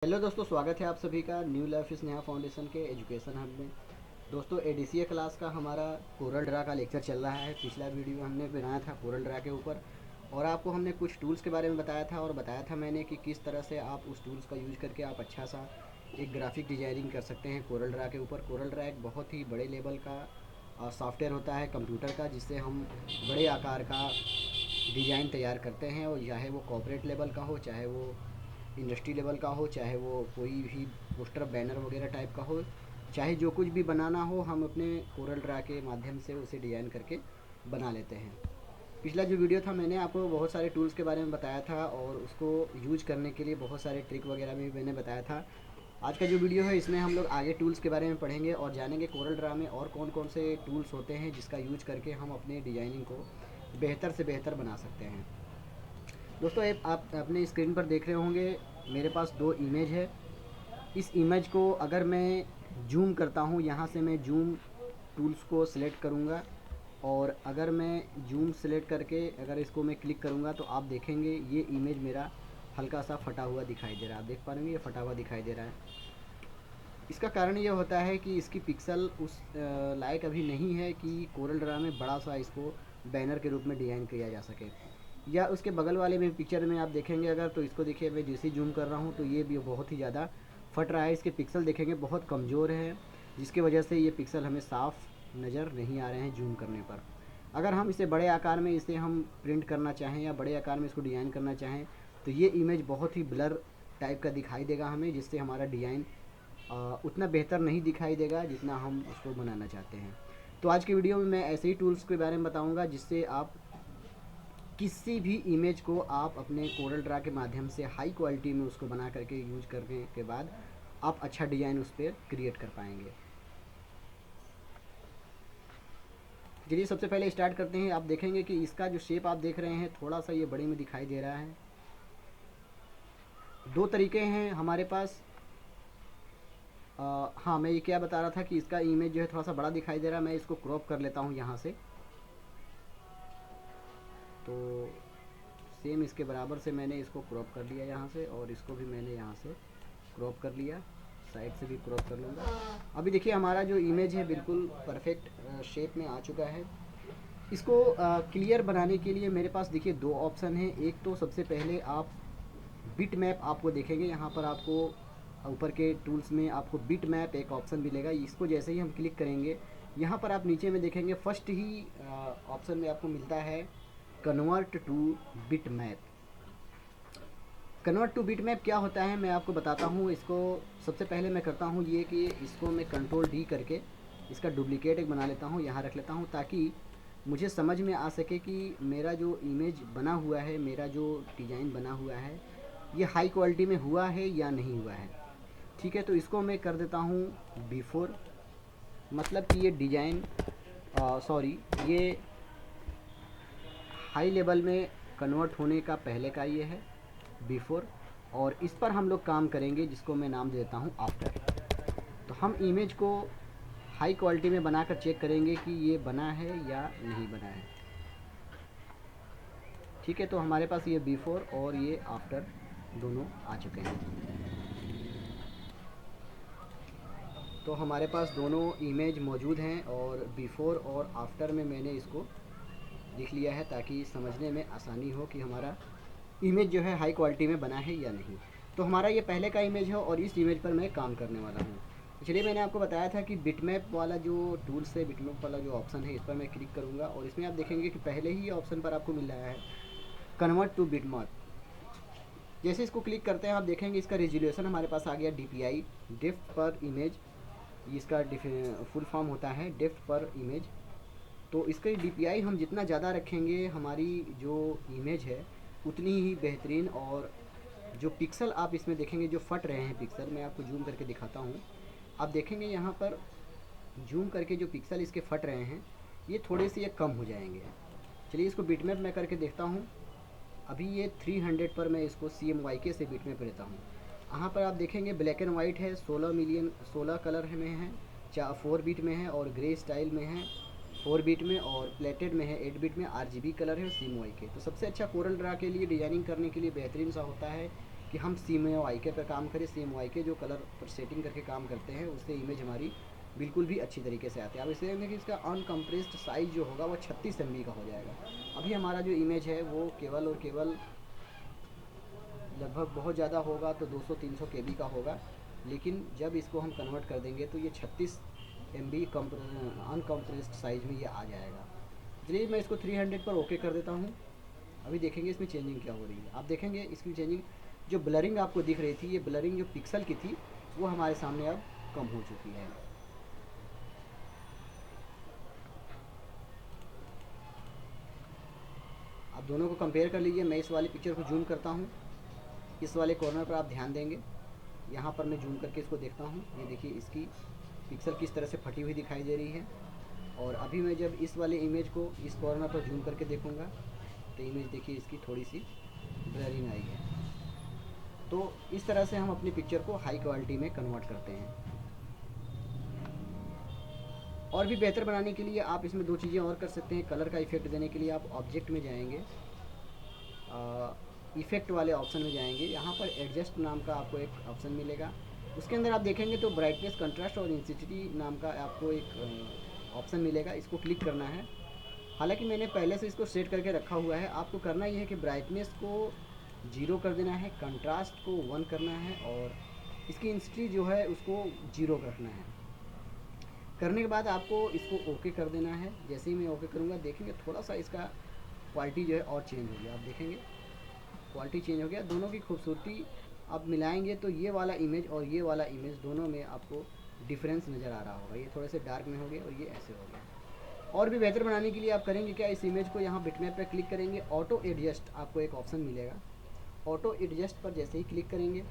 Hello दोस्तों, स्वागत है आप सभी का न्यू लाइफ स्नेहा फाउंडेशन के एजुकेशन हब में। दोस्तों, एडीसीए क्लास का हमारा कोरल ड्रा का लेक्चर चल रहा है। पिछला वीडियो हमने बनाया था कोरल ड्रा के ऊपर और आपको हमने कुछ टूल्स के बारे में बताया था और बताया था मैंने कि किस तरह से आप उस टूल्स का यूज करके आप अच्छा सा एक ग्राफिक डिजाइनिंग कर सकते हैं कोरल ड्रा के ऊपर। कोरल ड्रा एक बहुत ही बड़े लेवल का सॉफ्टवेयर होता है कंप्यूटर का, जिससे हम बड़े आकार का डिज़ाइन तैयार करते हैं, और चाहे वो कॉर्पोरेट लेवल का हो, चाहे वो इंडस्ट्री लेवल का हो, चाहे वो कोई भी पोस्टर बैनर वगैरह टाइप का हो, चाहे जो कुछ भी बनाना हो, हम अपने कोरल ड्रा के माध्यम से उसे डिज़ाइन करके बना लेते हैं। पिछला जो वीडियो था मैंने आपको बहुत सारे टूल्स के बारे में बताया था और उसको यूज करने के लिए बहुत सारे ट्रिक वगैरह भी मैंने बताया था। आज का जो वीडियो है इसमें हम लोग आगे टूल्स के बारे में पढ़ेंगे और जानेंगे कोरल ड्रा में और कौन कौन से टूल्स होते हैं जिसका यूज करके हम अपने डिज़ाइनिंग को बेहतर से बेहतर बना सकते हैं। दोस्तों, आप अपने स्क्रीन पर देख रहे होंगे मेरे पास दो इमेज है। इस इमेज को अगर मैं जूम करता हूँ, यहाँ से मैं जूम टूल्स को सिलेक्ट करूँगा और अगर मैं जूम सिलेक्ट करके अगर इसको मैं क्लिक करूँगा तो आप देखेंगे ये इमेज मेरा हल्का सा फटा हुआ दिखाई दे रहा है। आप देख पा रहे हैं ये फटा हुआ दिखाई दे रहा है। इसका कारण ये होता है कि इसकी पिक्सल उस लायक अभी नहीं है कि कोरल ड्रा में बड़ा सा इसको बैनर के रूप में डिज़ाइन किया जा सके। या उसके बगल वाले में पिक्चर में आप देखेंगे अगर, तो इसको देखिए मैं जैसे जूम कर रहा हूँ तो ये भी बहुत ही ज़्यादा फट रहा है। इसके पिक्सल देखेंगे बहुत कमज़ोर है, जिसकी वजह से ये पिक्सल हमें साफ़ नज़र नहीं आ रहे हैं जूम करने पर। अगर हम इसे बड़े आकार में इसे हम प्रिंट करना चाहें या बड़े आकार में इसको डिज़ाइन करना चाहें तो ये इमेज बहुत ही ब्लर टाइप का दिखाई देगा हमें, जिससे हमारा डिज़ाइन उतना बेहतर नहीं दिखाई देगा जितना हम उसको बनाना चाहते हैं। तो आज की वीडियो में मैं ऐसे ही टूल्स के बारे में बताऊंगा जिससे आप किसी भी इमेज को आप अपने कोरल ड्रा के माध्यम से हाई क्वालिटी में उसको बना करके यूज करने के बाद आप अच्छा डिज़ाइन उस पर क्रिएट कर पाएंगे। चलिए सबसे पहले स्टार्ट करते हैं। आप देखेंगे कि इसका जो शेप आप देख रहे हैं थोड़ा सा ये बड़े में दिखाई दे रहा है। दो तरीके हैं हमारे पास। हाँ, मैं ये क्या बता रहा था कि इसका इमेज जो है थोड़ा सा बड़ा दिखाई दे रहा है। मैं इसको क्रॉप कर लेता हूँ यहाँ से, तो सेम इसके बराबर से मैंने इसको क्रॉप कर लिया यहाँ से, और इसको भी मैंने यहाँ से क्रॉप कर लिया, साइड से भी क्रॉप कर लूँगा। अभी देखिए हमारा जो इमेज है बिल्कुल परफेक्ट शेप में आ चुका है। इसको क्लियर बनाने के लिए मेरे पास देखिए दो ऑप्शन हैं। एक तो सबसे पहले आप बिट मैप आपको देखेंगे, यहाँ पर आपको ऊपर के टूल्स में आपको बिट मैप एक ऑप्शन मिलेगा। इसको जैसे ही हम क्लिक करेंगे यहाँ पर आप नीचे में देखेंगे फर्स्ट ही ऑप्शन में आपको मिलता है convert two bit map. Convert two bit map क्या होता है मैं आपको बताता हूँ। इसको सबसे पहले मैं करता हूँ ये कि इसको मैं कंट्रोल डी करके इसका डुप्लीकेट एक बना लेता हूँ, यहाँ रख लेता हूँ, ताकि मुझे समझ में आ सके कि मेरा जो इमेज बना हुआ है, मेरा जो डिज़ाइन बना हुआ है, ये हाई क्वालिटी में हुआ है या नहीं हुआ है। ठीक है, तो इसको मैं कर देता हूँ बिफोर, मतलब कि ये डिज़ाइन सॉरी ये हाई लेवल में कन्वर्ट होने का पहले का ये है बिफोर, और इस पर हम लोग काम करेंगे जिसको मैं नाम देता हूँ आफ्टर। तो हम इमेज को हाई क्वालिटी में बनाकर चेक करेंगे कि ये बना है या नहीं बना है। ठीक है, तो हमारे पास ये बिफोर और ये आफ्टर दोनों आ चुके हैं। तो हमारे पास दोनों इमेज मौजूद हैं और बिफोर और आफ्टर में मैंने इसको लिख लिया है ताकि समझने में आसानी हो कि हमारा इमेज जो है हाई क्वालिटी में बना है या नहीं। तो हमारा ये पहले का इमेज है और इस इमेज पर मैं काम करने वाला हूँ। चलिए, मैंने आपको बताया था कि बिटमैप वाला जो टूल्स है, बिटमैप वाला जो ऑप्शन है, इस पर मैं क्लिक करूँगा और इसमें आप देखेंगे कि पहले ही ऑप्शन पर आपको मिल रहा है कन्वर्ट टू बिटमैप। जैसे इसको क्लिक करते हैं आप देखेंगे इसका रेजोल्यूशन हमारे पास आ गया DPI, डेप्थ पर इमेज। इसका फुल फॉर्म होता है डेप्थ पर इमेज। तो इसका DPI हम जितना ज़्यादा रखेंगे हमारी जो इमेज है उतनी ही बेहतरीन, और जो पिक्सल आप इसमें देखेंगे जो फट रहे हैं पिक्सल, मैं आपको जूम करके दिखाता हूँ। आप देखेंगे यहाँ पर जूम करके जो पिक्सल इसके फट रहे हैं ये थोड़े से ये कम हो जाएंगे। चलिए इसको बिटमैप मैं करके देखता हूँ। अभी ये 300 पर मैं इसको CMYK से बिटमैप लेता हूँ। यहाँ पर आप देखेंगे ब्लैक एंड वाइट है, 16 कलर में है, 4 बिट में है, और ग्रे स्टाइल में है 4 बिट में, और प्लेटेड में है 8 बिट में, RGB कलर है और CMYK। तो सबसे अच्छा कोरल ड्रा के लिए डिज़ाइनिंग करने के लिए बेहतरीन सा होता है कि हम CMYK पर काम करें। CMYK जो कलर पर सेटिंग करके काम करते हैं, उससे इमेज हमारी बिल्कुल भी अच्छी तरीके से आती है। अब इसे देखेंगे कि इसका अनकम्प्रेस्ड साइज़ जो होगा वो 36 MB का हो जाएगा। अभी हमारा जो इमेज है वो केवल और केवल लगभग बहुत ज़्यादा होगा तो 200-300 KB का होगा, लेकिन जब इसको हम कन्वर्ट कर देंगे तो ये 36 MB अनकम्प्रेस्ड साइज़ में ये आ जाएगा। चलिए मैं इसको 300 पर ओके कर देता हूँ। अभी देखेंगे इसमें चेंजिंग क्या हो रही है। आप देखेंगे इसकी चेंजिंग, जो ब्लरिंग आपको दिख रही थी, ये ब्लरिंग जो पिक्सल की थी वो हमारे सामने अब कम हो चुकी है। आप दोनों को कंपेयर कर लीजिए। मैं इस वाली पिक्चर को जूम करता हूँ। इस वाले कॉर्नर पर आप ध्यान देंगे, यहाँ पर मैं जूम करके इसको देखता हूँ। ये देखिए इसकी पिक्सल किस तरह से फटी हुई दिखाई दे रही है। और अभी मैं जब इस वाले इमेज को इस कॉर्नर पर जूम करके देखूँगा तो इमेज देखिए इसकी थोड़ी सी ब्लरिंग आई है। तो इस तरह से हम अपनी पिक्चर को हाई क्वालिटी में कन्वर्ट करते हैं। और भी बेहतर बनाने के लिए आप इसमें दो चीज़ें और कर सकते हैं। कलर का इफेक्ट देने के लिए आप ऑब्जेक्ट में जाएंगे, इफ़ेक्ट वाले ऑप्शन में जाएंगे। यहाँ पर एडजस्ट नाम का आपको एक ऑप्शन मिलेगा। उसके अंदर आप देखेंगे तो ब्राइटनेस, कंट्रास्ट और इंटेंसिटी नाम का आपको एक ऑप्शन मिलेगा। इसको क्लिक करना है। हालांकि मैंने पहले से इसको सेट करके रखा हुआ है। आपको करना ये है कि ब्राइटनेस को 0 कर देना है, कंट्रास्ट को 1 करना है और इसकी इंटेंसिटी जो है उसको 0 रखना है। करने के बाद आपको इसको ओके कर देना है। जैसे ही मैं ओके करूँगा देखेंगे थोड़ा सा इसका क्वालिटी जो है और चेंज हो गया। आप देखेंगे क्वालिटी चेंज हो गया। दोनों की खूबसूरती आप मिलाएंगे तो ये वाला इमेज और ये वाला इमेज दोनों में आपको डिफरेंस नज़र आ रहा होगा। ये थोड़े से डार्क में हो गया और ये ऐसे हो गया। और भी बेहतर बनाने के लिए आप करेंगे क्या, इस इमेज को यहाँ बिटमैप पर क्लिक करेंगे, ऑटो एडजस्ट आपको एक ऑप्शन मिलेगा। ऑटो एडजस्ट पर जैसे ही क्लिक करेंगे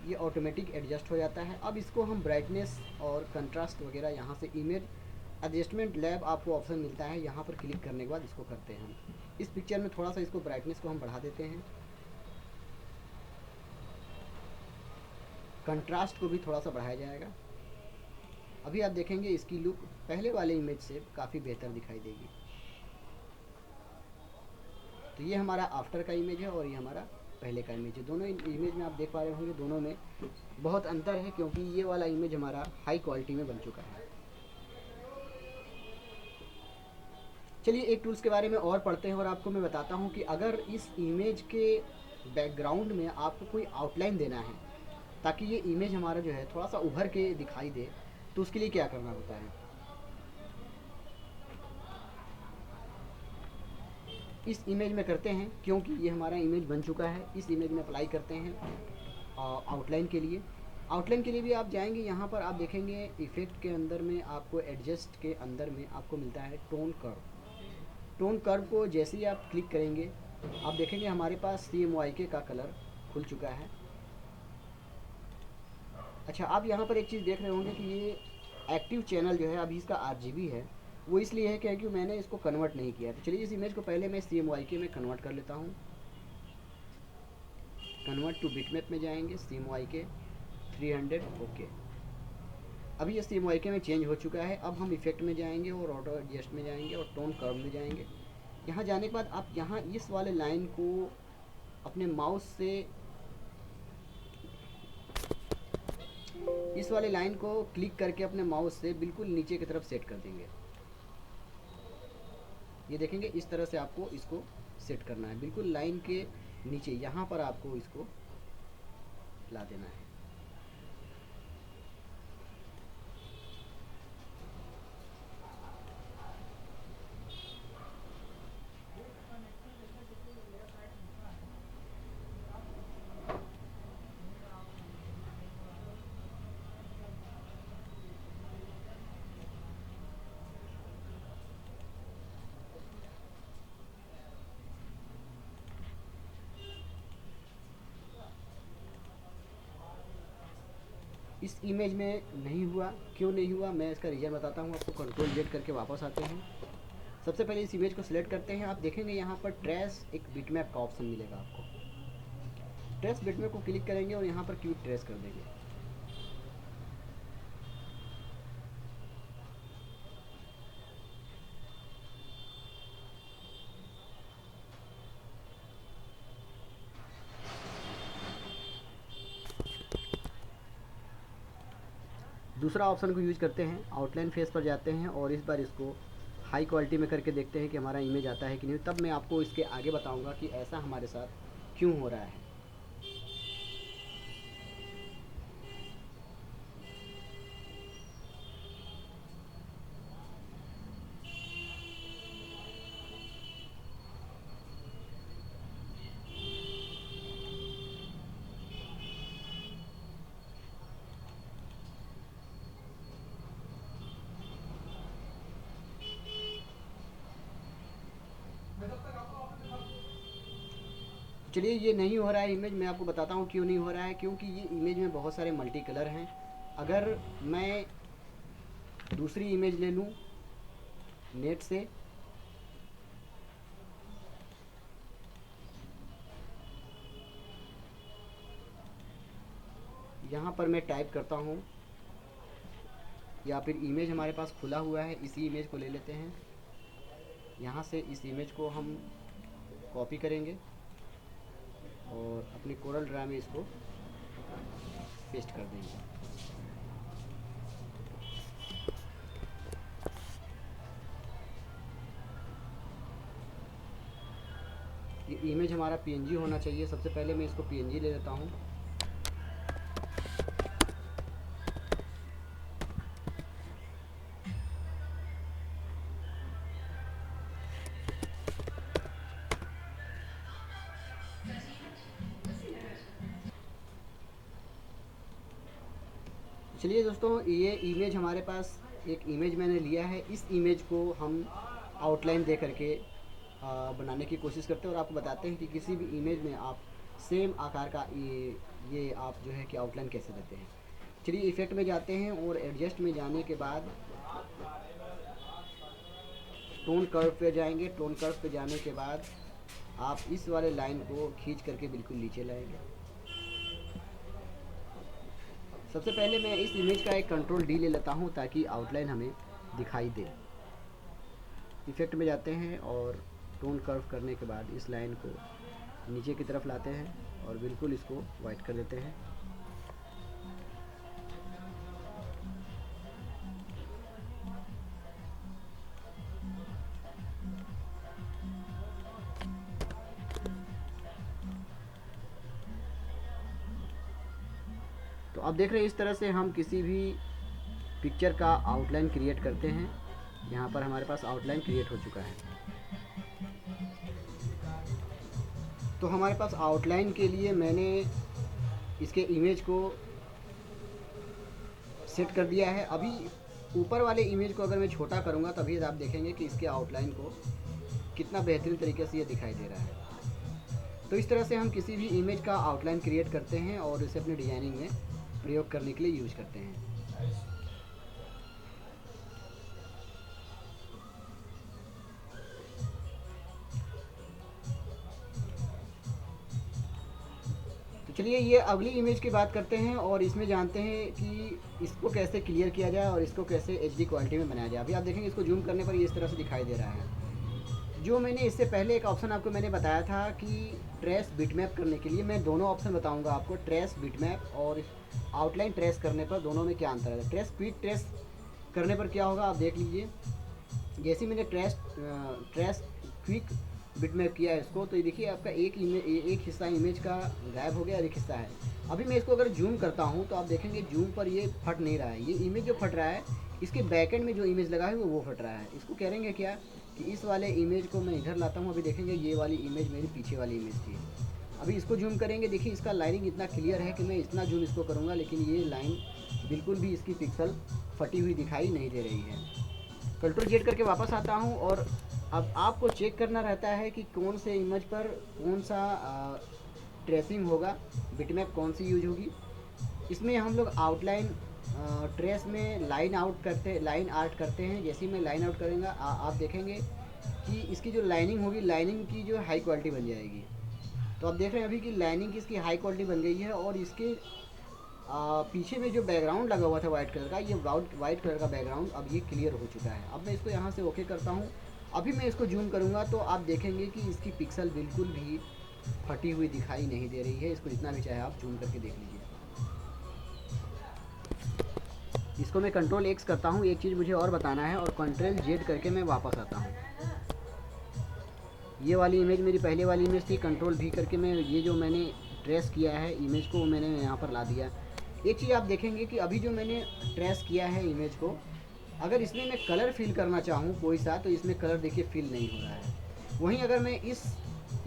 ये ऑटोमेटिक एडजस्ट हो जाता है। अब इसको हम ब्राइटनेस और कंट्रास्ट वगैरह यहाँ से इमेज एडजस्टमेंट लैब आपको ऑप्शन मिलता है, यहाँ पर क्लिक करने के बाद इसको करते हैं हम। इस पिक्चर में थोड़ा सा इसको ब्राइटनेस को हम बढ़ा देते हैं, कंट्रास्ट को भी थोड़ा सा बढ़ाया जाएगा। अभी आप देखेंगे इसकी लुक पहले वाले इमेज से काफ़ी बेहतर दिखाई देगी। तो ये हमारा आफ्टर का इमेज है और ये हमारा पहले का इमेज है। दोनों इमेज में आप देख पा रहे होंगे दोनों में बहुत अंतर है, क्योंकि ये वाला इमेज हमारा हाई क्वालिटी में बन चुका है। चलिए एक टूल्स के बारे में और पढ़ते हैं और आपको मैं बताता हूँ कि अगर इस इमेज के बैकग्राउंड में आपको कोई आउटलाइन देना है ताकि ये इमेज हमारा जो है थोड़ा सा उभर के दिखाई दे, तो उसके लिए क्या करना होता है। इस इमेज में करते हैं, क्योंकि ये हमारा इमेज बन चुका है। इस इमेज में अप्लाई करते हैं आउटलाइन के लिए। आउटलाइन के लिए भी आप जाएंगे, यहाँ पर आप देखेंगे इफ़ेक्ट के अंदर में आपको एडजस्ट के अंदर में आपको मिलता है टोन कर्व। टोन कर्व को जैसे ही आप क्लिक करेंगे आप देखेंगे हमारे पास CMYK का कलर खुल चुका है। अच्छा, आप यहाँ पर एक चीज़ देख रहे होंगे कि ये एक्टिव चैनल जो है अभी इसका RGB है। वो इसलिए है क्योंकि मैंने इसको कन्वर्ट नहीं किया। तो चलिए इस इमेज को पहले मैं CMYK में कन्वर्ट कर लेता हूँ। कन्वर्ट टू बिटमैप में जाएंगे, CMYK 300 ओके। अभी ये CMYK में चेंज हो चुका है। अब हम इफेक्ट में जाएंगे और ऑटो एडजस्ट में जाएंगे और टोन कर्व में जाएंगे। यहाँ जाने के बाद आप यहाँ इस वाले लाइन को अपने माउस से, इस वाले लाइन को क्लिक करके अपने माउस से बिल्कुल नीचे की तरफ सेट कर देंगे। ये देखेंगे इस तरह से आपको इसको सेट करना है, बिल्कुल लाइन के नीचे यहाँ पर आपको इसको ला देना है। इस इमेज में नहीं हुआ, क्यों नहीं हुआ मैं इसका रीज़न बताता हूँ आपको। कंट्रोल Z करके वापस आते हैं। सबसे पहले इस इमेज को सिलेक्ट करते हैं। आप देखेंगे यहाँ पर ट्रेस एक बिटमैप का ऑप्शन मिलेगा आपको। ट्रेस बिटमैप को क्लिक करेंगे और यहाँ पर क्विक ट्रेस कर देंगे। दूसरा ऑप्शन को यूज करते हैं, आउटलाइन फेस पर जाते हैं और इस बार इसको हाई क्वालिटी में करके देखते हैं कि हमारा इमेज आता है कि नहीं। तब मैं आपको इसके आगे बताऊंगा कि ऐसा हमारे साथ क्यों हो रहा है। चलिए, ये नहीं हो रहा है इमेज, मैं आपको बताता हूँ क्यों नहीं हो रहा है। क्योंकि ये इमेज में बहुत सारे मल्टी कलर हैं। अगर मैं दूसरी इमेज ले लूँ नेट से, यहाँ पर मैं टाइप करता हूँ, या फिर इमेज हमारे पास खुला हुआ है, इसी इमेज को ले लेते हैं। यहाँ से इस इमेज को हम कॉपी करेंगे और अपनी कोरल ड्रा में इसको पेस्ट कर देंगे। ये इमेज हमारा पीएनजी होना चाहिए। सबसे पहले मैं इसको पीएनजी ले लेता हूँ। चलिए दोस्तों, ये इमेज हमारे पास एक इमेज मैंने लिया है। इस इमेज को हम आउटलाइन दे करके बनाने की कोशिश करते हैं और आपको बताते हैं कि किसी भी इमेज में आप सेम आकार का ये आप जो है कि आउटलाइन कैसे देते हैं। चलिए इफ़ेक्ट में जाते हैं और एडजस्ट में जाने के बाद टोन कर्व पे जाएंगे। टोन कर्व पे जाने के बाद आप इस वाले लाइन को खींच करके बिल्कुल नीचे लाएंगे। सबसे पहले मैं इस इमेज का एक कंट्रोल डी ले लेता हूँ ताकि आउटलाइन हमें दिखाई दे। इफ़ेक्ट में जाते हैं और टोन कर्व करने के बाद इस लाइन को नीचे की तरफ लाते हैं और बिल्कुल इसको वाइट कर देते हैं। तो आप देख रहे हैं इस तरह से हम किसी भी पिक्चर का आउटलाइन क्रिएट करते हैं। यहाँ पर हमारे पास आउटलाइन क्रिएट हो चुका है। तो हमारे पास आउटलाइन के लिए मैंने इसके इमेज को सेट कर दिया है। अभी ऊपर वाले इमेज को अगर मैं छोटा करूँगा तभी आप देखेंगे कि इसके आउटलाइन को कितना बेहतरीन तरीके से ये दिखाई दे रहा है। तो इस तरह से हम किसी भी इमेज का आउटलाइन क्रिएट करते हैं और इसे अपने डिजाइनिंग में प्रयोग करने के लिए यूज करते हैं। तो चलिए ये अगली इमेज की बात करते हैं और इसमें जानते हैं कि इसको कैसे क्लियर किया जाए और इसको कैसे एचडी क्वालिटी में बनाया जाए। अभी आप देखेंगे इसको जूम करने पर ये इस तरह से दिखाई दे रहा है। जो मैंने इससे पहले एक ऑप्शन आपको मैंने बताया था कि ट्रेस बिटमैप करने के लिए, मैं दोनों ऑप्शन बताऊंगा आपको, ट्रेस बिटमैप और आउटलाइन ट्रेस करने पर दोनों में क्या अंतर है। ट्रेस क्विक ट्रेस करने पर क्या होगा आप देख लीजिए। जैसे मैंने ट्रेस क्विक बिटमैप किया है इसको, तो ये देखिए आपका एक हिस्सा इमेज का गायब हो गया और एक हिस्सा है। अभी मैं इसको अगर जूम करता हूँ तो आप देखेंगे जूम पर ये फट नहीं रहा है। ये इमेज जो फट रहा है इसके बैकएंड में जो इमेज लगा है वो फट रहा है। इसको कहेंगे क्या कि इस वाले इमेज को मैं इधर लाता हूँ। अभी देखेंगे ये वाली इमेज मेरी पीछे वाली इमेज थी। अभी इसको जूम करेंगे, देखिए इसका लाइनिंग इतना क्लियर है कि मैं इतना जूम इसको करूँगा लेकिन ये लाइन बिल्कुल भी इसकी पिक्सल फटी हुई दिखाई नहीं दे रही है। कंट्रोल जेड करके वापस आता हूँ और अब आपको चेक करना रहता है कि कौन से इमेज पर कौन सा ट्रेसिंग होगा, बिटमैप कौन सी यूज होगी। इसमें हम लोग आउटलाइन ट्रेस में लाइन आर्ट करते हैं। जैसे ही मैं लाइन आउट करूँगा आप देखेंगे कि इसकी जो लाइनिंग होगी, लाइनिंग की जो हाई क्वालिटी बन जाएगी। तो आप देख रहे हैं अभी कि लाइनिंग की इसकी हाई क्वालिटी बन गई है और इसके पीछे में जो बैकग्राउंड लगा हुआ था वाइट कलर का, ये वाइट कलर का बैकग्राउंड अब ये क्लियर हो चुका है। अब मैं इसको यहाँ से ओके करता हूँ। अभी मैं इसको जूम करूँगा तो आप देखेंगे कि इसकी पिक्सल बिल्कुल भी फटी हुई दिखाई नहीं दे रही है। इसको जितना भी चाहे आप जूम करके देख लीजिए। इसको मैं कंट्रोल एक्स करता हूँ, एक चीज़ मुझे और बताना है, और कंट्रोल जेड करके मैं वापस आता हूँ। ये वाली इमेज मेरी पहले वाली इमेज थी, कंट्रोल भी करके मैं ये जो मैंने ट्रेस किया है इमेज को, वो मैंने यहाँ पर ला दिया। एक चीज़ आप देखेंगे कि अभी जो मैंने ट्रेस किया है इमेज को, अगर इसमें मैं कलर फिल करना चाहूँ कोई सा, तो इसमें कलर देखिए फिल नहीं हो रहा है। वहीं अगर मैं इस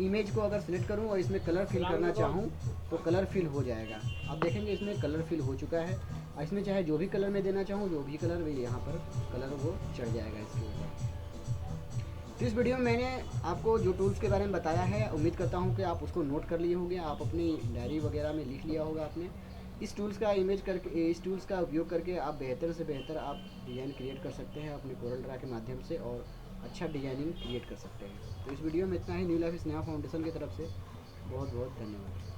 इमेज को अगर सिलेक्ट करूँ और इसमें कलर फिल करना चाहूँ तो कलर फिल हो जाएगा। आप देखेंगे इसमें कलर फिल हो चुका है, और इसमें चाहे जो भी कलर मैं देना चाहूँ, जो भी कलर भी यहाँ पर कलर वो चढ़ जाएगा इसके ऊपर। तो इस वीडियो में मैंने आपको जो टूल्स के बारे में बताया है, उम्मीद करता हूँ कि आप उसको नोट कर लिए होंगे, आप अपनी डायरी वगैरह में लिख लिया होगा आपने। इस टूल्स का इस टूल्स का उपयोग करके आप बेहतर से बेहतर आप डिज़ाइन क्रिएट कर सकते हैं अपने कोरल ड्रा के माध्यम से, और अच्छा डिजाइनिंग क्रिएट कर सकते हैं। तो इस वीडियो में इतना ही। न्यू लाइफ स्नेहा फाउंडेशन की तरफ से बहुत बहुत धन्यवाद।